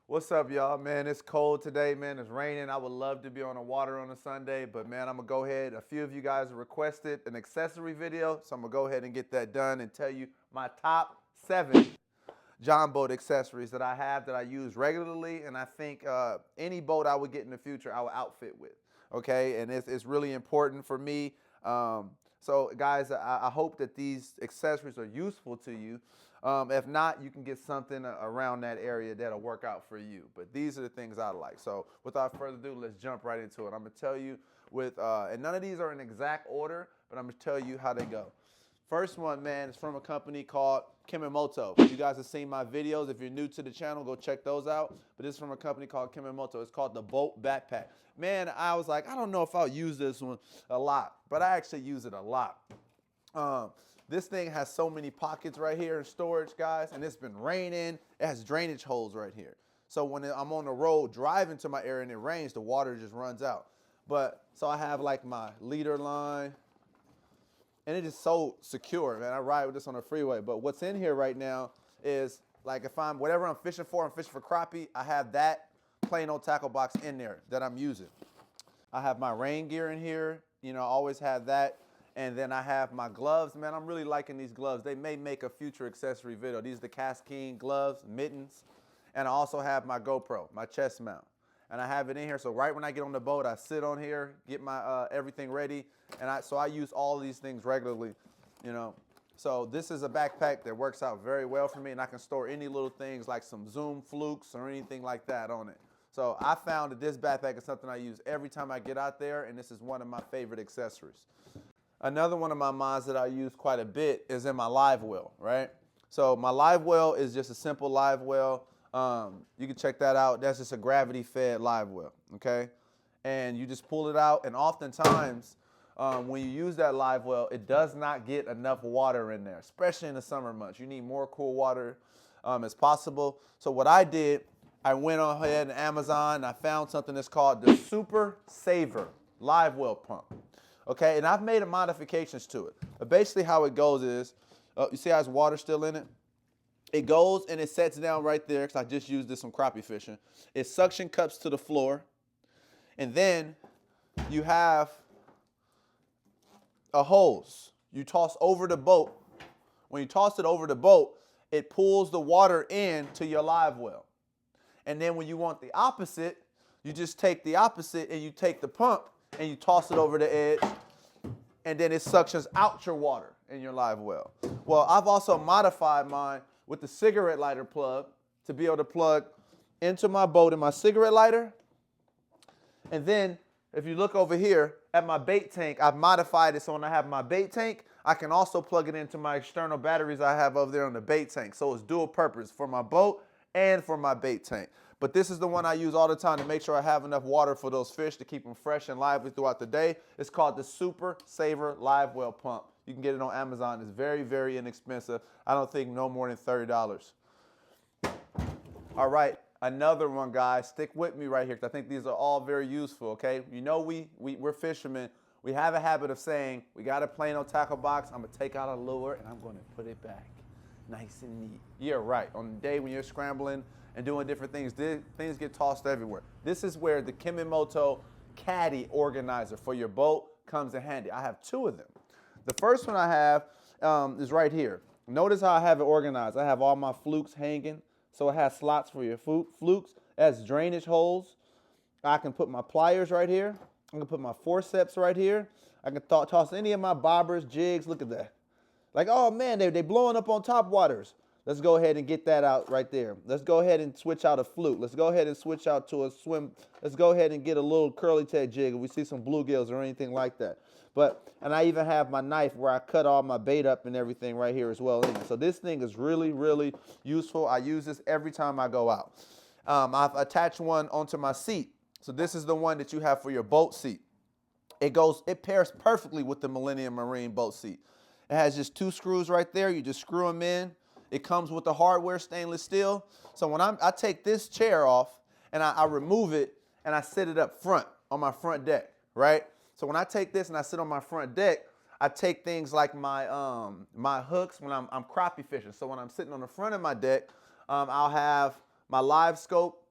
What's up, y'all? Man, it's cold today, man. It's raining. I would love to be on the water on a Sunday, but man, I'm gonna go ahead. A few of you guys requested an accessory video, so I'm gonna go ahead and get that done and tell you my top 7 John boat accessories that I have that I use regularly, and I think any boat I would get in the future, I would outfit with. Okay, and it's really important for me. So, guys, I hope that these accessories are useful to you. If not, you can get something around that area that'll work out for you. But these are the things I like. So, without further ado, let's jump right into it. I'm gonna tell you and none of these are in exact order, but I'm gonna tell you how they go. First one, man, is from a company called Kemimoto. You guys have seen my videos. If you're new to the channel, go check those out. But this is from a company called Kemimoto. It's called the Boat Backpack. Man, I was like, I don't know if I'll use this one a lot, but I actually use it a lot. This thing has so many pockets right here in storage, guys, and it's been raining. It has drainage holes right here. So when I'm on the road driving to my area and it rains, the water just runs out. So I have like my leader line, and it is so secure, man. I ride with this on the freeway. But what's in here right now is like whatever I'm fishing for crappie, I have that plain old tackle box in there that I'm using. I have my rain gear in here. You know, I always have that. And then I have my gloves. Man, I'm really liking these gloves. They may make a future accessory video. These are the Cascine gloves, mittens. And I also have my GoPro, my chest mount. And I have it in here, so right when I get on the boat, I sit on here, get my everything ready. And so I use all of these things regularly, you know. So this is a backpack that works out very well for me, and I can store any little things like some Zoom flukes or anything like that on it. So I found that this backpack is something I use every time I get out there, and this is one of my favorite accessories. Another one of my mods that I use quite a bit is in my Livewell, right? So my Livewell is just a simple Livewell. You can check that out. That's just a gravity-fed Livewell, okay? And you just pull it out, and oftentimes when you use that Livewell, it does not get enough water in there, especially in the summer months. You need more cool water as possible. So what I did, I went on ahead and Amazon, and I found something that's called the Super Saver Livewell Pump. Okay, and I've made modifications to it. But basically how it goes is, you see how there's water still in it? It goes and it sets down right there, because I just used this on crappie fishing. It suction cups to the floor. And then you have a hose you toss over the boat. When you toss it over the boat, it pulls the water in to your Livewell. And then when you want the opposite, you just take the opposite and you take the pump and you toss it over the edge, and then it suctions out your water in your Livewell. Well, I've also modified mine with the cigarette lighter plug to be able to plug into my boat in my cigarette lighter. And then if you look over here at my bait tank, I've modified it so when I have my bait tank, I can also plug it into my external batteries I have over there on the bait tank. So it's dual purpose for my boat and for my bait tank. But this is the one I use all the time to make sure I have enough water for those fish to keep them fresh and lively throughout the day. It's called the Super Saver Livewell Pump. You can get it on Amazon. It's very, very inexpensive. I don't think no more than $30. All right, another one, guys. Stick with me right here because I think these are all very useful, okay? You know we're fishermen. We have a habit of saying, we got a plain old tackle box. I'm going to take out a lure, and I'm going to put it back nice and neat. Yeah, right. On the day when you're scrambling and doing different things, things get tossed everywhere. This is where the Kemimoto Caddy organizer for your boat comes in handy. I have 2 of them. The first one I have is right here. Notice how I have it organized. I have all my flukes hanging, so it has slots for your flukes. It has drainage holes. I can put my pliers right here. I can put my forceps right here. I can toss any of my bobbers, jigs. Look at that. Like, oh man, they blowing up on top waters. Let's go ahead and get that out right there. Let's go ahead and switch out a fluke. Let's go ahead and switch out to a swim. Let's go ahead and get a little curly tail jig if we see some bluegills or anything like that. And I even have my knife where I cut all my bait up and everything right here as well. So this thing is really, really useful. I use this every time I go out. I've attached one onto my seat. So this is the one that you have for your boat seat. It pairs perfectly with the Millennium Marine boat seat. It has just 2 screws right there. You just screw them in. It comes with the hardware stainless steel. So when I take this chair off and I remove it and I sit it up front on my front deck, right? So when I take this and I sit on my front deck, I take things like my my hooks when I'm crappie fishing. So when I'm sitting on the front of my deck, I'll have my live scope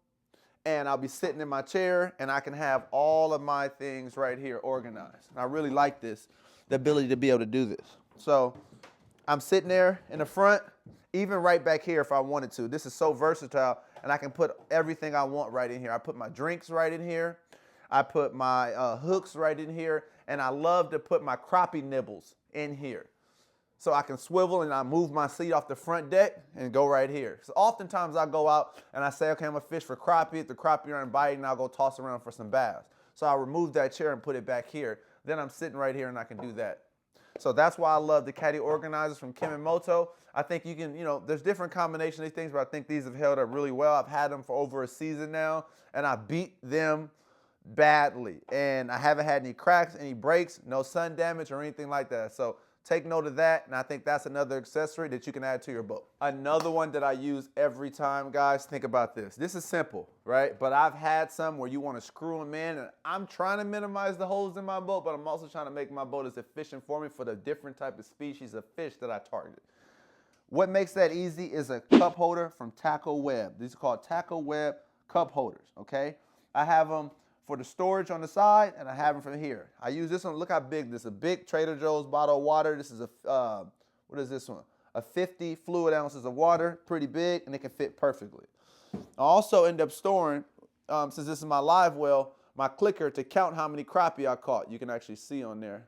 and I'll be sitting in my chair, and I can have all of my things right here organized. And I really like this, the ability to be able to do this. So I'm sitting there in the front, even right back here if I wanted to. This is so versatile, and I can put everything I want right in here. I put my drinks right in here. I put my hooks right in here, and I love to put my crappie nibbles in here. So I can swivel and I move my seat off the front deck and go right here. So oftentimes I go out and I say, okay, I'm gonna fish for crappie. If the crappie aren't biting, I'll go toss around for some bass. So I'll remove that chair and put it back here. Then I'm sitting right here and I can do that. So that's why I love the Caddy organizers from Kemimoto. I think you can, there's different combinations of these things, but I think these have held up really well. I've had them for over a season now, and I beat them badly. And I haven't had any cracks, any breaks, no sun damage or anything like that. So take note of that, and I think that's another accessory that you can add to your boat. Another one that I use every time, guys, think about this. This is simple, right? But I've had some where you want to screw them in, and I'm trying to minimize the holes in my boat, but I'm also trying to make my boat as efficient for me for the different type of species of fish that I target. What makes that easy is a cup holder from Tacklewebs. These are called Tacklewebs Cup Holders, okay? I have them for the storage on the side, and I have them from here. I use this one. Look how big this is. A big Trader Joe's bottle of water. This is a, what is this one? A 50 fluid ounces of water. Pretty big, and it can fit perfectly. I also end up storing, since this is my Livewell, my clicker to count how many crappie I caught. You can actually see on there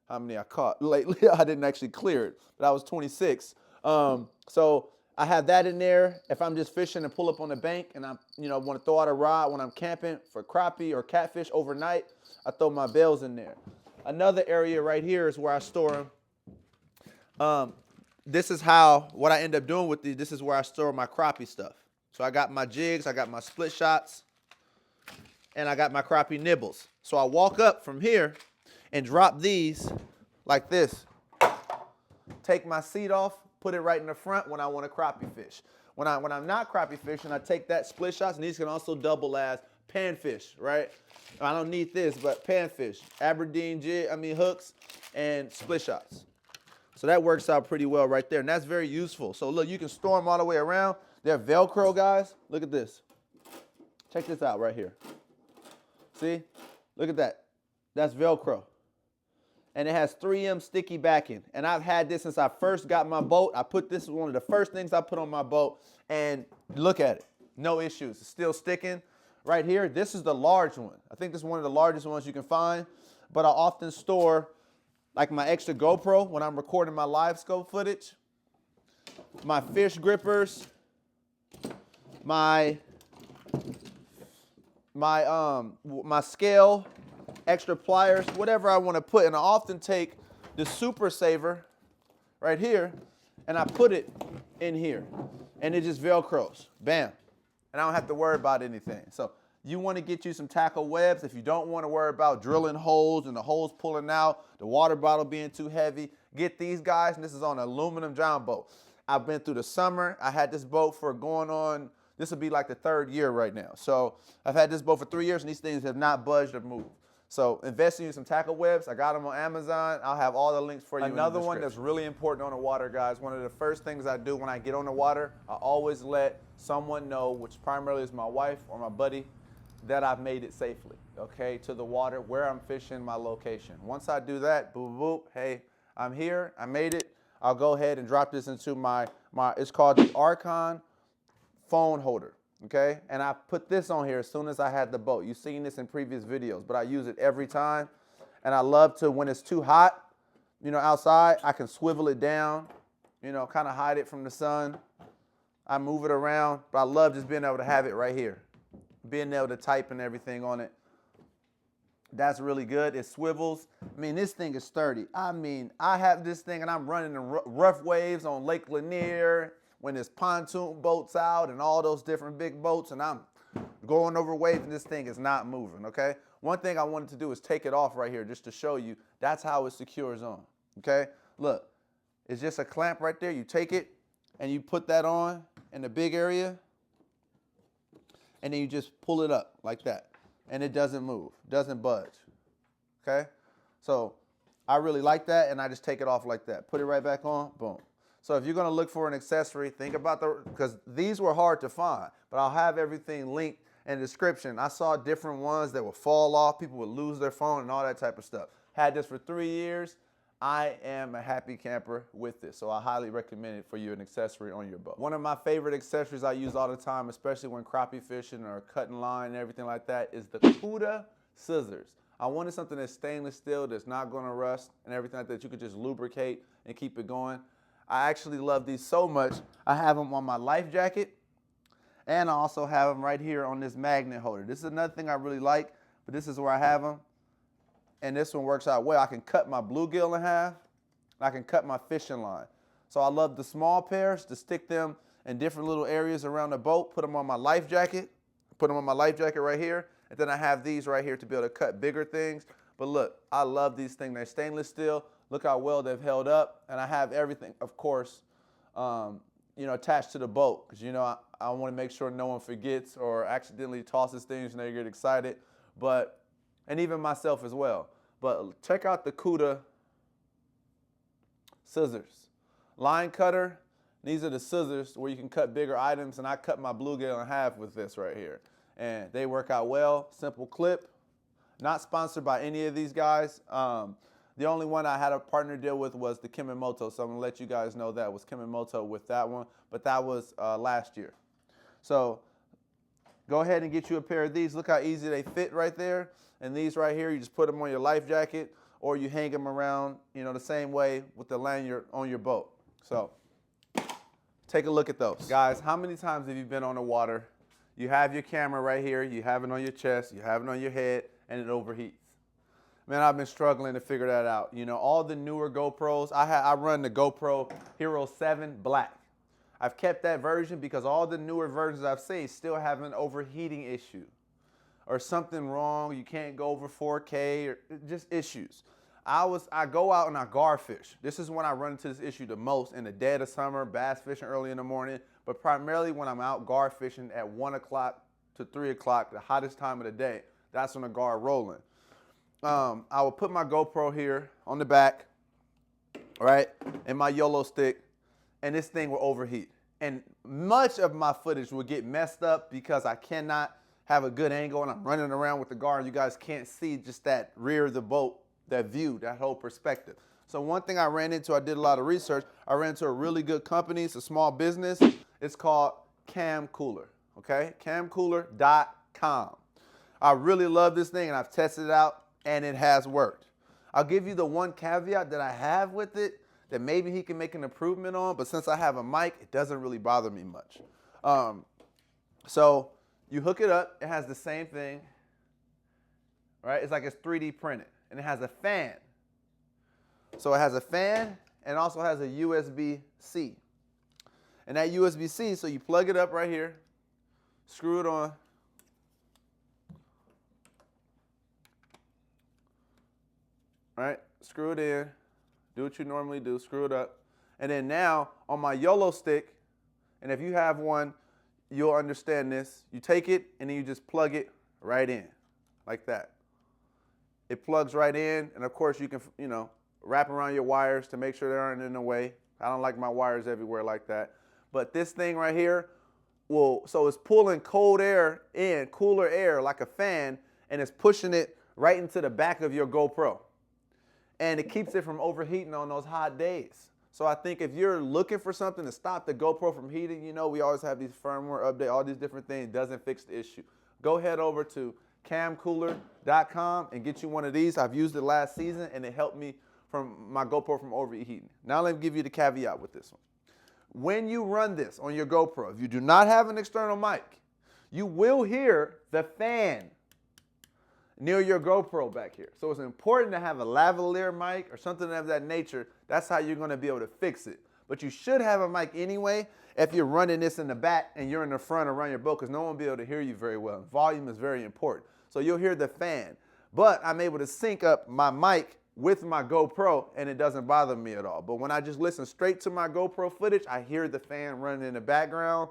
how many I caught. Lately, I didn't actually clear it, but I was 26. So I have that in there. If I'm just fishing and pull up on the bank and I want to throw out a rod when I'm camping for crappie or catfish overnight, I throw my bails in there. Another area right here is where I store them. This is what I end up doing with these. This is where I store my crappie stuff. So I got my jigs, I got my split shots, and I got my crappie nibbles. So I walk up from here and drop these like this. Take my seat off, put it right in the front when I want to crappie fish. When I'm not crappie fishing, I take that split shots, and these can also double as panfish, right? I don't need this, but panfish, Aberdeen hooks, and split shots. So that works out pretty well right there, and that's very useful. So look, you can store them all the way around. They're Velcro, guys. Look at this. Check this out right here. See? Look at that. That's Velcro. And it has 3M sticky backing. And I've had this since I first got my boat. This is one of the first things I put on my boat. And look at it. No issues. It's still sticking. Right here, this is the large one. I think this is one of the largest ones you can find. But I often store like my extra GoPro when I'm recording my live scope footage. My fish grippers. My scale. Extra pliers, whatever I want to put. And I often take the Super Saver right here and I put it in here and it just Velcros. Bam. And I don't have to worry about anything. So you want to get you some Tacklewebs. If you don't want to worry about drilling holes and the holes pulling out, the water bottle being too heavy, get these guys. And this is on an aluminum John boat. I've been through the summer. I had this boat for going on, this will be like the 3rd year right now. So I've had this boat for 3 years and these things have not budged or moved. So invest in some Tacklewebs. I got them on Amazon. I'll have all the links for you. Another one that's really important on the water, guys. One of the first things I do when I get on the water, I always let someone know, which primarily is my wife or my buddy, that I've made it safely, okay, to the water, where I'm fishing, my location. Once I do that, boop, boop, hey, I'm here, I made it. I'll go ahead and drop this into it's called the Arkon phone holder. Okay, and I put this on here as soon as I had the boat. You've seen this in previous videos, but I use it every time. And I love to, when it's too hot, outside, I can swivel it down, kind of hide it from the sun. I move it around, but I love just being able to have it right here. Being able to type and everything on it. That's really good. It swivels. I mean, this thing is sturdy. I mean, I have this thing and I'm running in rough waves on Lake Lanier, when there's pontoon boats out and all those different big boats, and I'm going over waves and this thing is not moving, okay? One thing I wanted to do is take it off right here just to show you that's how it secures on, okay? Look, it's just a clamp right there. You take it and you put that on in the big area and then you just pull it up like that and it doesn't move, doesn't budge, okay? So I really like that and I just take it off like that. Put it right back on, boom. So if you're going to look for an accessory, think about because these were hard to find, but I'll have everything linked in the description. I saw different ones that would fall off. People would lose their phone and all that type of stuff. Had this for 3 years. I am a happy camper with this, so I highly recommend it for you, an accessory on your boat. One of my favorite accessories I use all the time, especially when crappie fishing or cutting line and everything like that, is the Cuda Scissors. I wanted something that's stainless steel, that's not gonna rust and everything like that. You could just lubricate and keep it going. I actually love these so much. I have them on my life jacket, and I also have them right here on this magnet holder. This is another thing I really like, but this is where I have them. And this one works out well. I can cut my bluegill in half, and I can cut my fishing line. So I love the small pairs to stick them in different little areas around the boat, put them on my life jacket, right here, and then I have these right here to be able to cut bigger things. But look, I love these things. They're stainless steel. Look how well they've held up, and I have everything, of course, you know, attached to the boat, because, you know, I want to make sure no one forgets or accidentally tosses things and they get excited. And even myself as well. But check out the Cuda Scissors. Line cutter, these are the scissors where you can cut bigger items, and I cut my bluegill in half with this right here. And they work out well, simple clip. Not sponsored by any of these guys. The only one I had a partner deal with was the Kemimoto, so I'm gonna let you guys know that was Kemimoto with that one, but that was last year. So go ahead and get you a pair of these. Look how easy they fit right there. And these right here, you just put them on your life jacket, or you hang them around, you know, the same way with the lanyard on your boat. So take a look at those. Guys, how many times have you been on the water? You have your camera right here, you have it on your chest, you have it on your head, and it overheats. Man, I've been struggling to figure that out. You know, all the newer GoPros, I run the GoPro Hero 7 Black. I've kept that version because all the newer versions I've seen still have an overheating issue or something wrong. You can't go over 4K or just issues. I go out and I gar fish. This is when I run into this issue the most, in the dead of summer, bass fishing early in the morning, but primarily when I'm out gar fishing at 1 o'clock to 3 o'clock, the hottest time of the day. That's when the gar rolling. I will put my GoPro here on the back, right, and my YOLO stick, and this thing will overheat. And much of my footage will get messed up because I cannot have a good angle and I'm running around with the gar and you guys can't see just that rear of the boat, that view, that whole perspective. So one thing I ran into, I did a lot of research, I ran into a really good company, it's a small business, it's called CAMCooler, okay? CAMCooler.com. I really love this thing and I've tested it out and it has worked. I'll give you the one caveat that I have with it that maybe he can make an improvement on, but since I have a mic, it doesn't really bother me much. So you hook it up, it has the same thing, right? It's like it's 3D printed, and it has a fan. So it has a fan and also has a USB-C. And that USB-C, so you plug it up right here, screw it on, right? Screw it in, do what you normally do, screw it up. And then now on my YOLO stick, and if you have one, you'll understand this. You take it and then you just plug it right in, like that. It plugs right in, and of course you can, you know, wrap around your wires to make sure they aren't in the way. I don't like my wires everywhere like that. But this thing right here so it's pulling cold air in, cooler air like a fan, and it's pushing it right into the back of your GoPro. And it keeps it from overheating on those hot days. So I think if you're looking for something to stop the GoPro from heating, you know, we always have these firmware updates, all these different things, doesn't fix the issue. Go head over to CAMCooler.com and get you one of these. I've used it last season and it helped me from my GoPro from overheating. Now let me give you the caveat with this one. When you run this on your GoPro, if you do not have an external mic, you will hear the fan near your GoPro back here. So it's important to have a lavalier mic or something of that nature. That's how you're gonna be able to fix it. But you should have a mic anyway if you're running this in the back and you're in the front around your boat, because no one will be able to hear you very well. Volume is very important. So you'll hear the fan. But I'm able to sync up my mic with my GoPro and it doesn't bother me at all. But when I just listen straight to my GoPro footage, I hear the fan running in the background.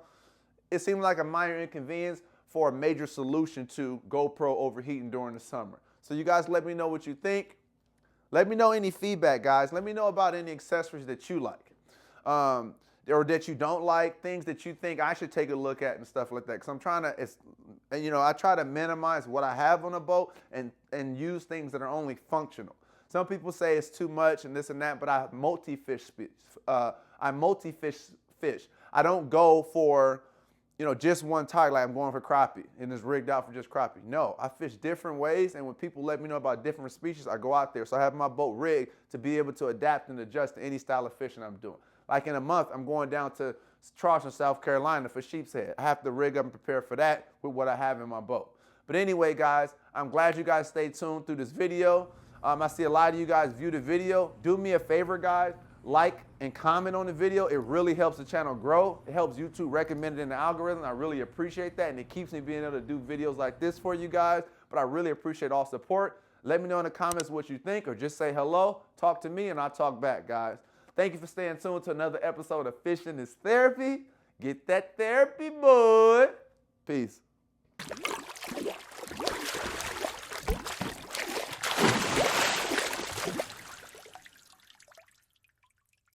It seems like a minor inconvenience for a major solution to GoPro overheating during the summer. So you guys let me know what you think. Let me know any feedback, guys. Let me know about any accessories that you like. or that you don't like, things that you think I should take a look at and stuff like that. Because I'm trying to, I try to minimize what I have on a boat and use things that are only functional. Some people say it's too much and this and that, but I multi-fish fish. I don't go for, just one target, like I'm going for crappie and it's rigged out for just crappie. No, I fish different ways, and when people let me know about different species, I go out there. So I have my boat rigged to be able to adapt and adjust to any style of fishing I'm doing. Like in a month, I'm going down to Charleston, South Carolina for sheep's head. I have to rig up and prepare for that with what I have in my boat. But anyway, guys, I'm glad you guys stayed tuned through this video. I see a lot of you guys view the video. Do me a favor, guys. Like and comment on the video. It really helps the channel grow. It helps YouTube recommend it in the algorithm. I really appreciate that, and it keeps me being able to do videos like this for you guys. But I really appreciate all support. Let me know in the comments what you think, or just say hello. Talk to me, and I'll talk back, guys. Thank you for staying tuned to another episode of Fishing is Therapy. Get that therapy, boy. Peace.